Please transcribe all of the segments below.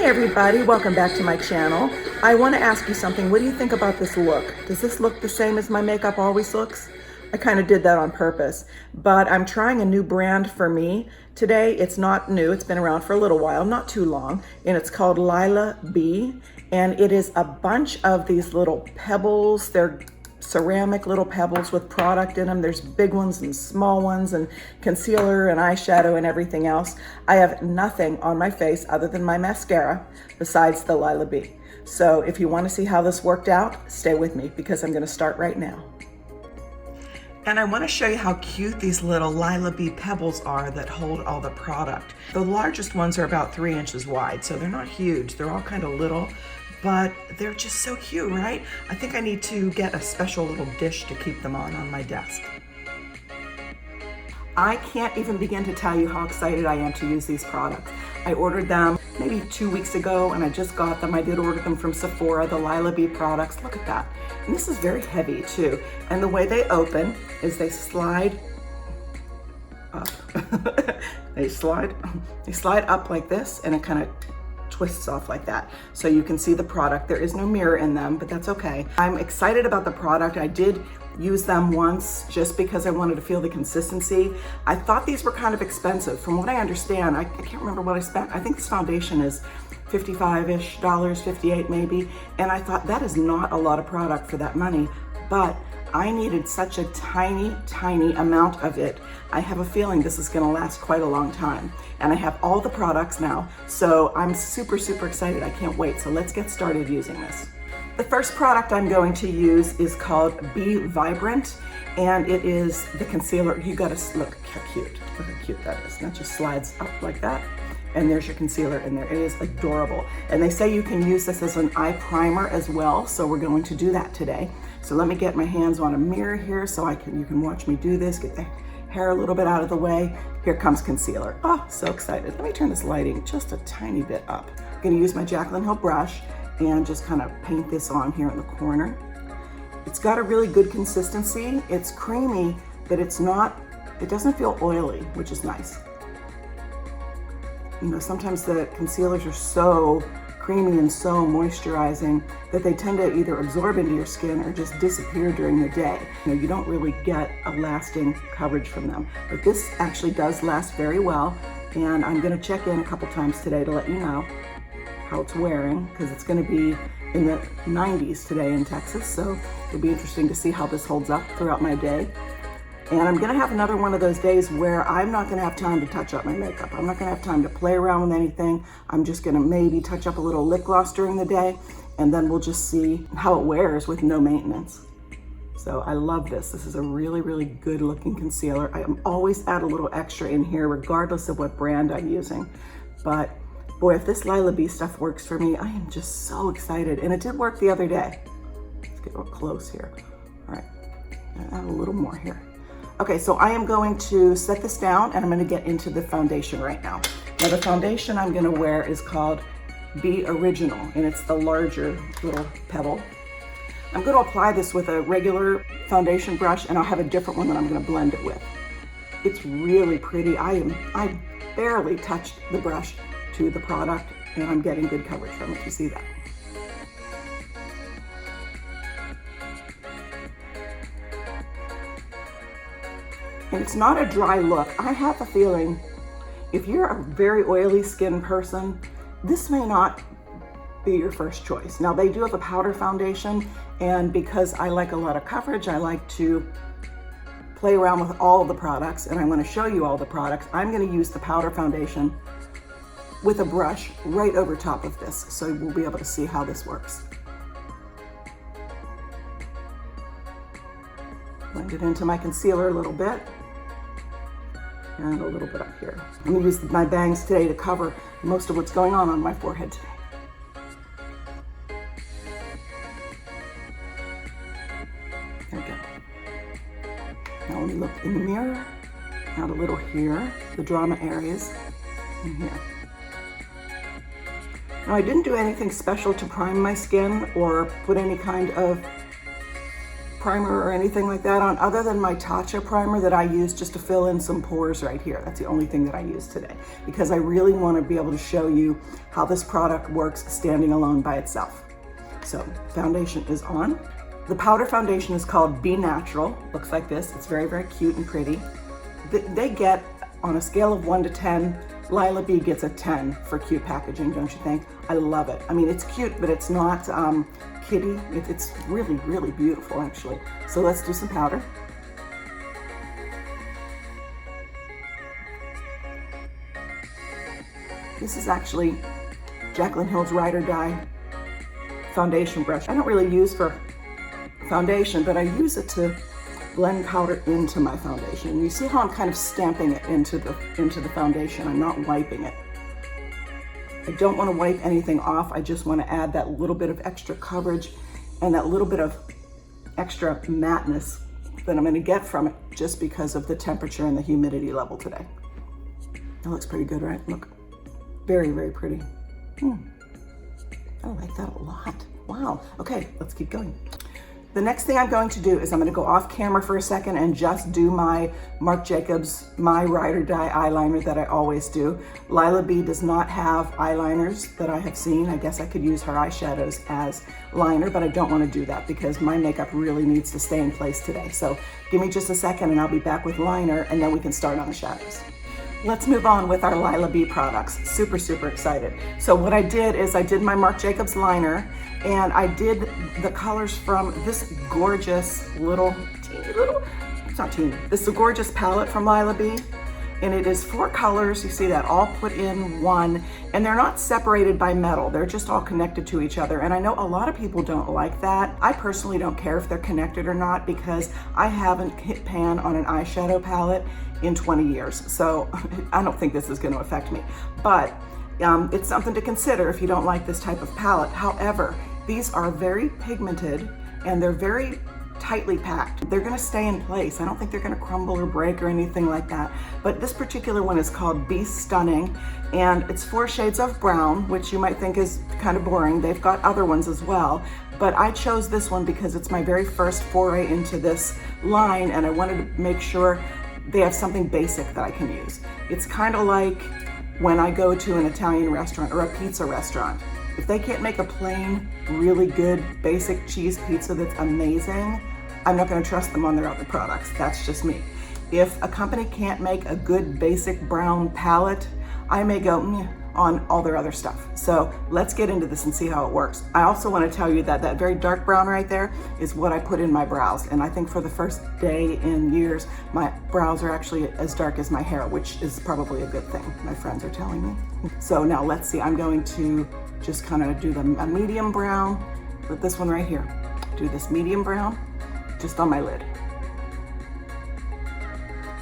everybody, welcome back to my channel. I want to ask you something. What do you think about this look? Does this look the same as my makeup always looks? I kind of did that on purpose, but I'm trying a new brand for me today. It's not new, it's been around for a little while, not too long, and it's called Lilah B, and it is a bunch of these little pebbles. They're ceramic little pebbles with product in them. There's big ones and small ones and concealer and eyeshadow and everything else. I have nothing on my face other than my mascara besides the Lilah B. So if you want to see how this worked out, stay with me because I'm going to start right now. And I want to show you how cute these little Lilah B pebbles are that hold all the product. The largest ones are about 3 inches wide, so they're not huge. They're all kind of little, but they're just so cute, right? I think I need to get a special little dish to keep them on my desk. I can't even begin to tell you how excited I am to use these products. I ordered them maybe 2 weeks ago and I just got them. I did order them from Sephora, the Lilah B Products. Look at that. And this is very heavy too. And the way they open is they slide up. they slide up like this, and it kind of twists off like that. So you can see the product. There is no mirror in them, but that's okay. I'm excited about the product. I did use them once just because I wanted to feel the consistency. I thought these were kind of expensive. From what I understand, I can't remember what I spent. I think this foundation is $55-ish, 58 maybe. And I thought that is not a lot of product for that money, but I needed such a tiny, tiny amount of it. I have a feeling this is gonna last quite a long time. And I have all the products now, so I'm super, super excited. I can't wait. So let's get started using this. The first product I'm going to use is called Be Vibrant, and it is the concealer. You gotta look how cute. Look how cute that is. And that just slides up like that. And there's your concealer in there. It is adorable. And they say you can use this as an eye primer as well, so we're going to do that today. So let me get my hands on a mirror here so you can watch me do this, get the hair a little bit out of the way. Here comes concealer. Oh, so excited. Let me turn this lighting just a tiny bit up. I'm gonna use my Jaclyn Hill brush and just kind of paint this on here in the corner. It's got a really good consistency. It's creamy, but it doesn't feel oily, which is nice. You know, sometimes the concealers are so creamy and so moisturizing that they tend to either absorb into your skin or just disappear during the day. You know, you don't really get a lasting coverage from them. But this actually does last very well, and I'm gonna check in a couple times today to let you know how it's wearing, because it's gonna be in the 90s today in Texas, so it'll be interesting to see how this holds up throughout my day. And I'm gonna have another one of those days where I'm not gonna have time to touch up my makeup. I'm not gonna have time to play around with anything. I'm just gonna maybe touch up a little lip gloss during the day, and then we'll just see how it wears with no maintenance. So I love this. This is a really, really good looking concealer. I always add a little extra in here regardless of what brand I'm using. But boy, if this Lilah B stuff works for me, I am just so excited. And it did work the other day. Let's get real close here. All right, add a little more here. Okay, so I am going to set this down and I'm gonna get into the foundation right now. Now the foundation I'm gonna wear is called Be Original, and it's the larger little pebble. I'm gonna apply this with a regular foundation brush, and I'll have a different one that I'm gonna blend it with. It's really pretty. I barely touched the brush to the product, and I'm getting good coverage from it. You see that? And it's not a dry look. I have a feeling if you're a very oily skin person, this may not be your first choice. Now they do have a powder foundation, and because I like a lot of coverage, I like to play around with all the products, and I'm gonna show you all the products. I'm gonna use the powder foundation with a brush right over top of this, so we'll be able to see how this works. Blend it into my concealer a little bit, and a little bit up here. I'm gonna use my bangs today to cover most of what's going on my forehead today. There we go. Now let me look in the mirror, add a little here, the drama areas, and here. Now I didn't do anything special to prime my skin or put any kind of primer or anything like that on, other than my Tatcha primer that I use just to fill in some pores right here. That's the only thing that I use today, because I really want to be able to show you how this product works standing alone by itself. So foundation is on. The powder foundation is called Be Natural. Looks like this. It's very, very cute and pretty. They get, on a scale of 1 to 10, Lilah B gets a 10 for cute packaging, don't you think? I love it. I mean, it's cute, but it's not kitty. It's really, really beautiful, actually. So let's do some powder. This is actually Jaclyn Hill's Ride or Die foundation brush. I don't really use for foundation, but I use it to blend powder into my foundation. And you see how I'm kind of stamping it into the foundation. I'm not wiping it. I don't want to wipe anything off. I just want to add that little bit of extra coverage and that little bit of extra matteness that I'm going to get from it just because of the temperature and the humidity level today. That looks pretty good, right? Look, very, very pretty. I like that a lot. Wow. Okay, let's keep going. The next thing I'm going to do is I'm going to go off camera for a second and just do my Marc Jacobs My Ride or Die eyeliner that I always do. Lilah B does not have eyeliners that I have seen. I guess I could use her eyeshadows as liner, but I don't want to do that because my makeup really needs to stay in place today. So give me just a second and I'll be back with liner, and then we can start on the shadows. Let's move on with our Lilah B products. Super, super excited. So what I did is I did my Marc Jacobs liner, and I did the colors from this gorgeous this is a gorgeous palette from Lilah B. And it is 4 colors, you see that, all put in one, and they're not separated by metal. They're just all connected to each other. And I know a lot of people don't like that. I personally don't care if they're connected or not, because I haven't hit pan on an eyeshadow palette in 20 years. So I don't think this is going to affect me. But it's something to consider if you don't like this type of palette. However, these are very pigmented and they're very tightly packed. They're gonna stay in place. I don't think they're gonna crumble or break or anything like that. But this particular one is called Be Stunning, and it's 4 shades of brown, which you might think is kind of boring. They've got other ones as well, but I chose this one because it's my very first foray into this line, and I wanted to make sure they have something basic that I can use. It's kind of like when I go to an Italian restaurant or a pizza restaurant. If they can't make a plain, really good, basic cheese pizza that's amazing, I'm not gonna trust them on their other products. That's just me. If a company can't make a good, basic brown palette, I may go on all their other stuff. So let's get into this and see how it works. I also wanna tell you that that very dark brown right there is what I put in my brows. And I think for the first day in years, my brows are actually as dark as my hair, which is probably a good thing, my friends are telling me. So now let's see, I'm going to just kind of do a medium brown with this one right here. Do this medium brown just on my lid.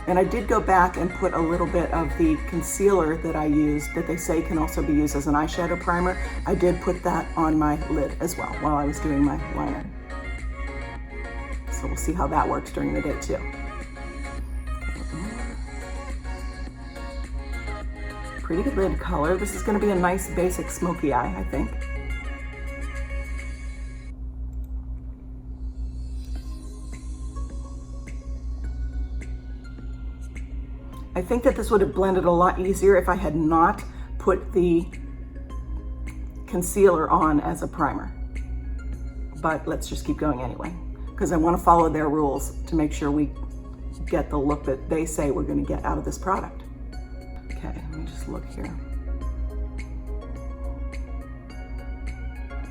And I did go back and put a little bit of the concealer that I used, that they say can also be used as an eyeshadow primer. I did put that on my lid as well while I was doing my liner. So we'll see how that works during the day too. Pretty good lid color. This is going to be a nice basic smoky eye, I think. I think that this would have blended a lot easier if I had not put the concealer on as a primer. But let's just keep going anyway, because I want to follow their rules to make sure we get the look that they say we're going to get out of this product. Okay, let me just look here.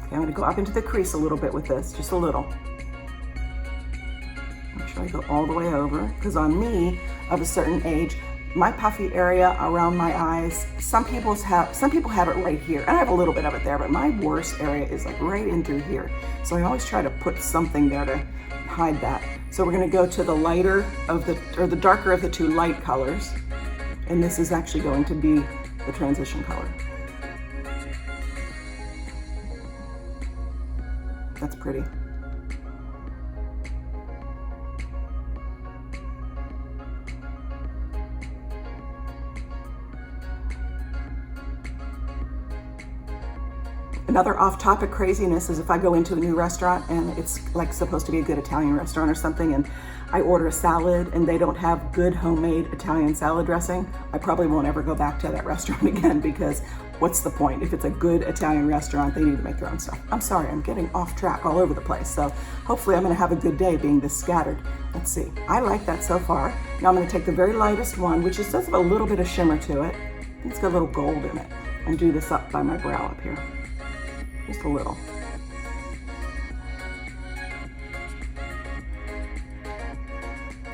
Okay, I'm gonna go up into the crease a little bit with this, just a little. Make sure I go all the way over, because on me, of a certain age, my puffy area around my eyes, some people have it right here, and I have a little bit of it there, but my worst area is like right in through here. So I always try to put something there to hide that. So we're gonna go to the lighter of the darker of the 2 light colors. And this is actually going to be the transition color. That's pretty. Another off-topic craziness is if I go into a new restaurant and it's like supposed to be a good Italian restaurant or something, and I order a salad and they don't have good homemade Italian salad dressing, I probably won't ever go back to that restaurant again, because what's the point? If it's a good Italian restaurant, they need to make their own stuff. I'm sorry, I'm getting off track all over the place. So hopefully I'm gonna have a good day being this scattered. Let's see, I like that so far. Now I'm gonna take the very lightest one, which just does have a little bit of shimmer to it. I think it's got a little gold in it, and do this up by my brow up here. Just a little.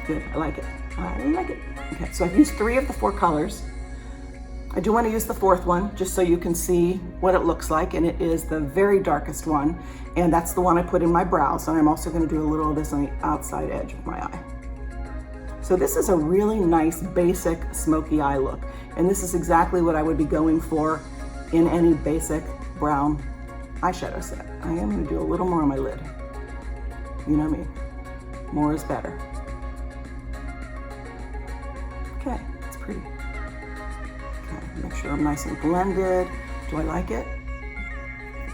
Good, I like it. I like it. Okay, so I've used 3 of the 4 colors. I do want to use the 4th one just so you can see what it looks like, and it is the very darkest one, and that's the one I put in my brows, and I'm also going to do a little of this on the outside edge of my eye. So this is a really nice basic smoky eye look, and this is exactly what I would be going for in any basic brown eyeshadow set. I am going to do a little more on my lid. You know me, more is better. Okay, it's pretty. Okay, make sure I'm nice and blended. Do I like it?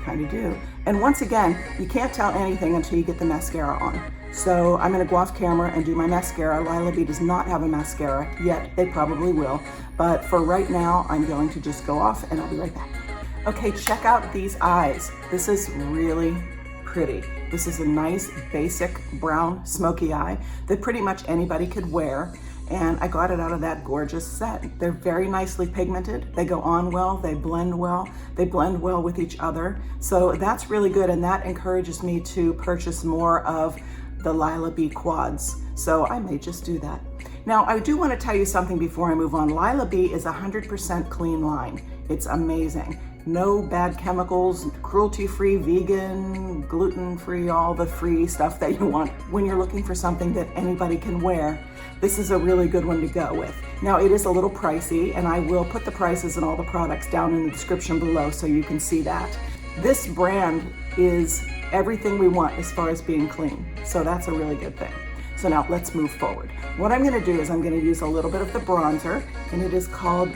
Kind of do. And once again, you can't tell anything until you get the mascara on. So I'm gonna go off camera and do my mascara. Lilah B does not have a mascara yet. They probably will. But for right now, I'm going to just go off and I'll be right back. Okay, check out these eyes. This is really pretty. This is a nice basic brown smoky eye that pretty much anybody could wear. And I got it out of that gorgeous set. They're very nicely pigmented. They go on well, they blend well with each other. So that's really good, and that encourages me to purchase more of the Lilah B quads. So I may just do that. Now, I do want to tell you something before I move on. Lilah B is 100% clean line. It's amazing. No bad chemicals, cruelty-free, vegan, gluten-free, all the free stuff that you want. When you're looking for something that anybody can wear, this is a really good one to go with. Now, it is a little pricey, and I will put the prices and all the products down in the description below so you can see that. This brand is everything we want as far as being clean, so that's a really good thing. So now let's move forward. What I'm gonna do is I'm gonna use a little bit of the bronzer, and it is called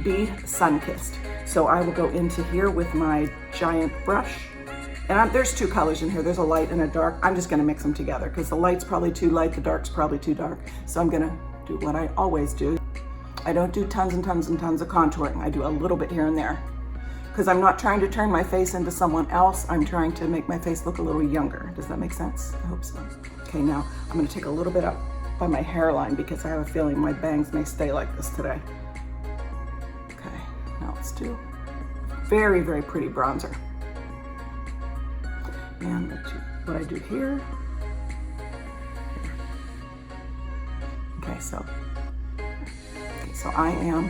Be Sun-Kissed. So I will go into here with my giant brush. And there's 2 colors in here. There's a light and a dark. I'm just gonna mix them together because the light's probably too light, the dark's probably too dark. So I'm gonna do what I always do. I don't do tons and tons and tons of contouring. I do a little bit here and there because I'm not trying to turn my face into someone else. I'm trying to make my face look a little younger. Does that make sense? I hope so. Okay, now I'm gonna take a little bit up by my hairline because I have a feeling my bangs may stay like this today. Okay, now let's do very, very pretty bronzer. And what I do here. Okay, so I am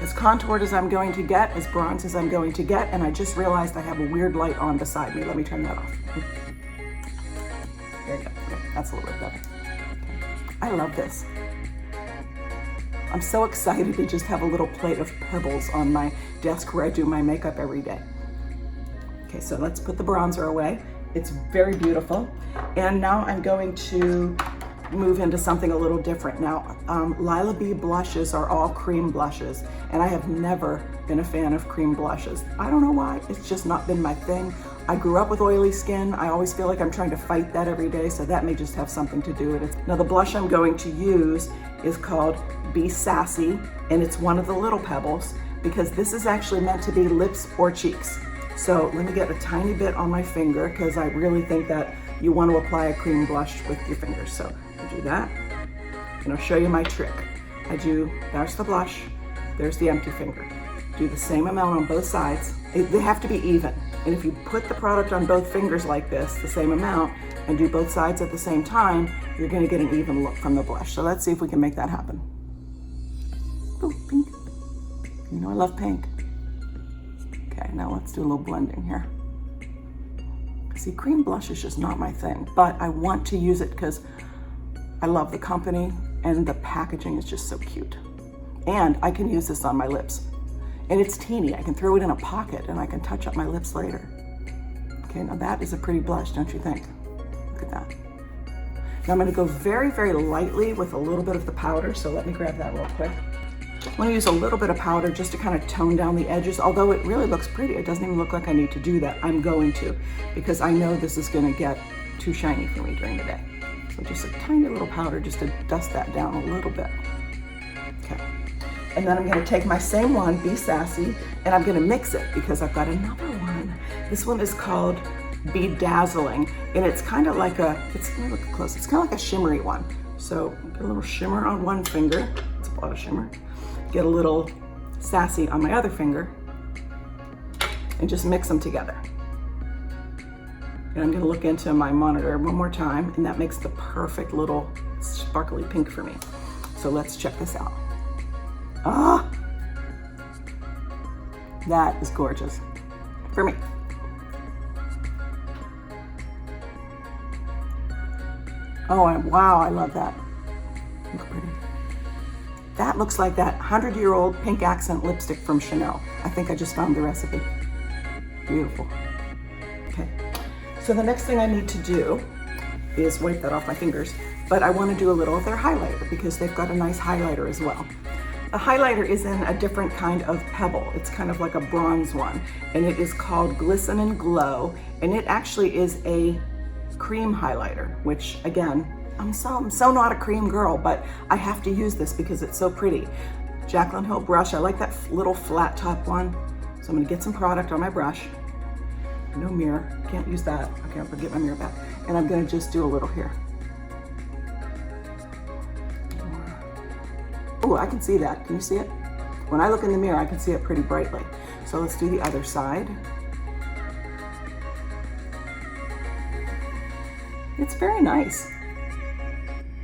as contoured as I'm going to get, as bronze as I'm going to get, and I just realized I have a weird light on beside me. Let me turn that off. There you go. Okay, that's a little bit better. Okay. I love this. I'm so excited to just have a little plate of Pebbles on my desk where I do my makeup every day. Okay, so let's put the bronzer away. It's very beautiful. And now I'm going to move into something a little different. Now, Lilah B blushes are all cream blushes, and I have never been a fan of cream blushes. I don't know why, it's just not been my thing. I grew up with oily skin. I always feel like I'm trying to fight that every day, so that may just have something to do with it. Now, the blush I'm going to use is called Be Sassy, and it's one of the little Pebbles, because this is actually meant to be lips or cheeks. So let me get a tiny bit on my finger, because I really think that you want to apply a cream blush with your fingers. So I do that, and I'll show you my trick. There's the blush, there's the empty finger. Do the same amount on both sides. They have to be even. And if you put the product on both fingers like this, the same amount, and do both sides at the same time, you're gonna get an even look from the blush. So let's see if we can make that happen. Ooh, pink. You know I love pink. Okay, now let's do a little blending here. See, cream blush is just not my thing, but I want to use it because I love the company and the packaging is just so cute. And I can use this on my lips. And it's teeny. I can throw it in a pocket and I can touch up my lips later. Okay, now that is a pretty blush, don't you think? Look at that. Now I'm gonna go very, very lightly with a little bit of the powder, so let me grab that real quick. I want to use a little bit of powder just to kind of tone down the edges, although it really looks pretty. It doesn't even look like I need to do that. I'm going to, because I know this is going to get too shiny for me during the day. So just a tiny little powder just to dust that down a little bit. Okay. And then I'm going to take my same one, Be Sassy, and I'm going to mix it because I've got another one. This one is called Be Dazzling, and it's kind of like a, it's, let me look close, it's kind of like a shimmery one. So get a little shimmer on one finger, it's a lot of shimmer. Get a little sassy on my other finger, and just mix them together. And I'm gonna look into my monitor one more time, and that makes the perfect little sparkly pink for me. So let's check this out. Ah, that is gorgeous for me. Oh, wow, I love that. Look pretty. That looks like that 100-year-old pink accent lipstick from Chanel. I think I just found the recipe. Beautiful. Okay, so the next thing I need to do is wipe that off my fingers, but I want to do a little of their highlighter because they've got a nice highlighter as well. The highlighter is in a different kind of pebble. It's kind of like a bronze one, and it is called Glisten and Glow, and it actually is a cream highlighter, which again, I'm so not a cream girl, but I have to use this because it's so pretty. Jaclyn Hill brush, I like that little flat top one. So I'm gonna get some product on my brush. No mirror, can't use that. Okay, I'll get my mirror back. And I'm gonna just do a little here. Oh, I can see that, can you see it? When I look in the mirror, I can see it pretty brightly. So let's do the other side. It's very nice.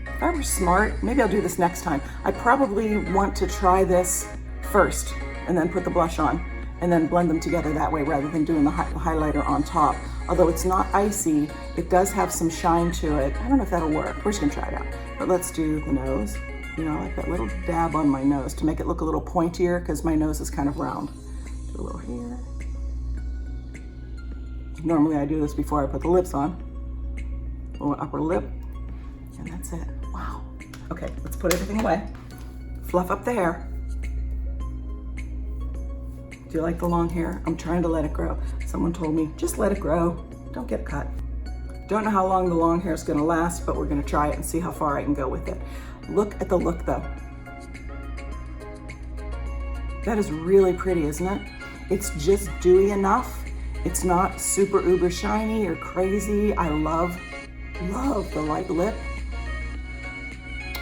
If I were smart, maybe I'll do this next time. I probably want to try this first and then put the blush on and then blend them together that way rather than doing the highlighter on top. Although it's not icy, it does have some shine to it. I don't know if that'll work. We're just gonna try it out. But let's do the nose. You know, like that little dab on my nose to make it look a little pointier because my nose is kind of round. Do a little here. Normally I do this before I put the lips on. Little upper lip, and that's it. Wow. Okay, let's put everything away. Fluff up the hair. Do you like the long hair? I'm trying to let it grow. Someone told me, just let it grow. Don't get cut. Don't know how long the long hair is gonna last, but we're gonna try it and see how far I can go with it. Look at the look though. That is really pretty, isn't it? It's just dewy enough. It's not super uber shiny or crazy. I love the light lip.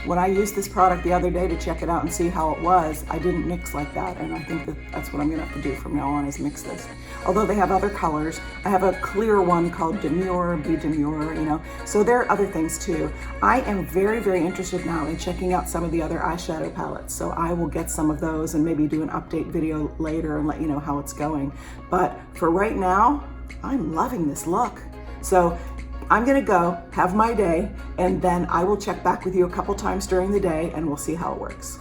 When I used this product the other day to check it out and see how it was, I didn't mix like that, and I think that's what I'm gonna have to do from now on is mix this. Although they have other colors. I have a clear one called Demure, Be Demure, you know. So there are other things too. I am very, very interested now in checking out some of the other eyeshadow palettes. So I will get some of those and maybe do an update video later and let you know how it's going. But for right now, I'm loving this look. So I'm gonna go have my day, and then I will check back with you a couple times during the day and we'll see how it works.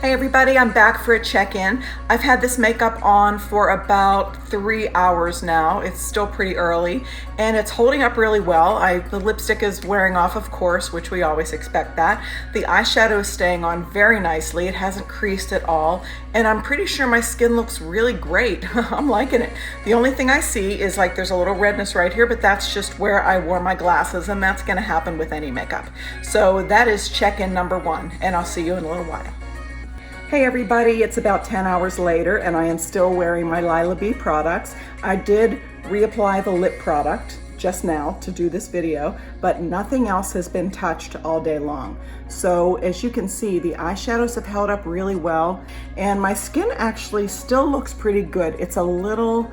Hey everybody, I'm back for a check-in. I've had this makeup on for about 3 hours now. It's still pretty early and it's holding up really well. The lipstick is wearing off, of course, which we always expect that. The eyeshadow is staying on very nicely. It hasn't creased at all. And I'm pretty sure my skin looks really great. I'm liking it. The only thing I see is like there's a little redness right here, but that's just where I wore my glasses, and that's gonna happen with any makeup. So that is check-in number 1, and I'll see you in a little while. Hey everybody, it's about 10 hours later and I am still wearing my Lilah B Products. I did reapply the lip product just now to do this video, but nothing else has been touched all day long. So as you can see, the eyeshadows have held up really well, and my skin actually still looks pretty good. It's a little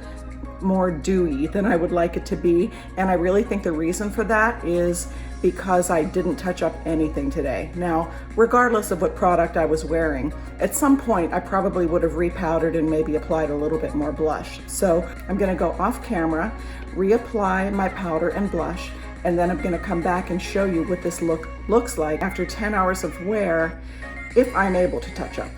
more dewy than I would like it to be, and I really think the reason for that is because I didn't touch up anything today. Now, regardless of what product I was wearing, at some point I probably would have repowdered and maybe applied a little bit more blush. So I'm gonna go off camera, reapply my powder and blush, and then I'm gonna come back and show you what this look looks like after 10 hours of wear, if I'm able to touch up.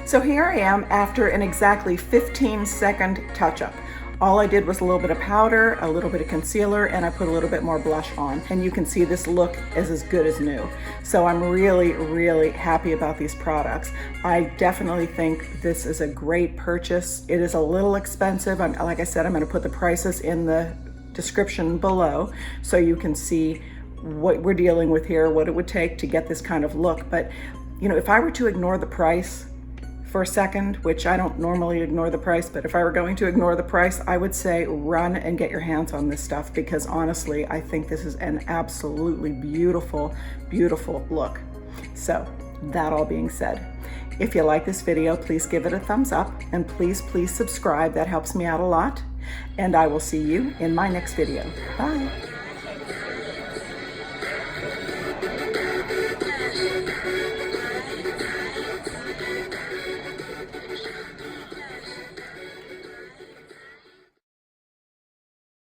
So here I am after an exactly 15-second touch-up. All I did was a little bit of powder, a little bit of concealer, and I put a little bit more blush on. And you can see this look is as good as new. So I'm really, really happy about these products. I definitely think this is a great purchase. It is a little expensive. Like I said, I'm gonna put the prices in the description below so you can see what we're dealing with here, what it would take to get this kind of look. But you know, if I were to ignore the price for a second, which I don't normally ignore the price, but if I were going to ignore the price, I would say run and get your hands on this stuff, because honestly, I think this is an absolutely beautiful, beautiful look. So that all being said, if you like this video, please give it a thumbs up, and please subscribe. That helps me out a lot. And I will see you in my next video. Bye.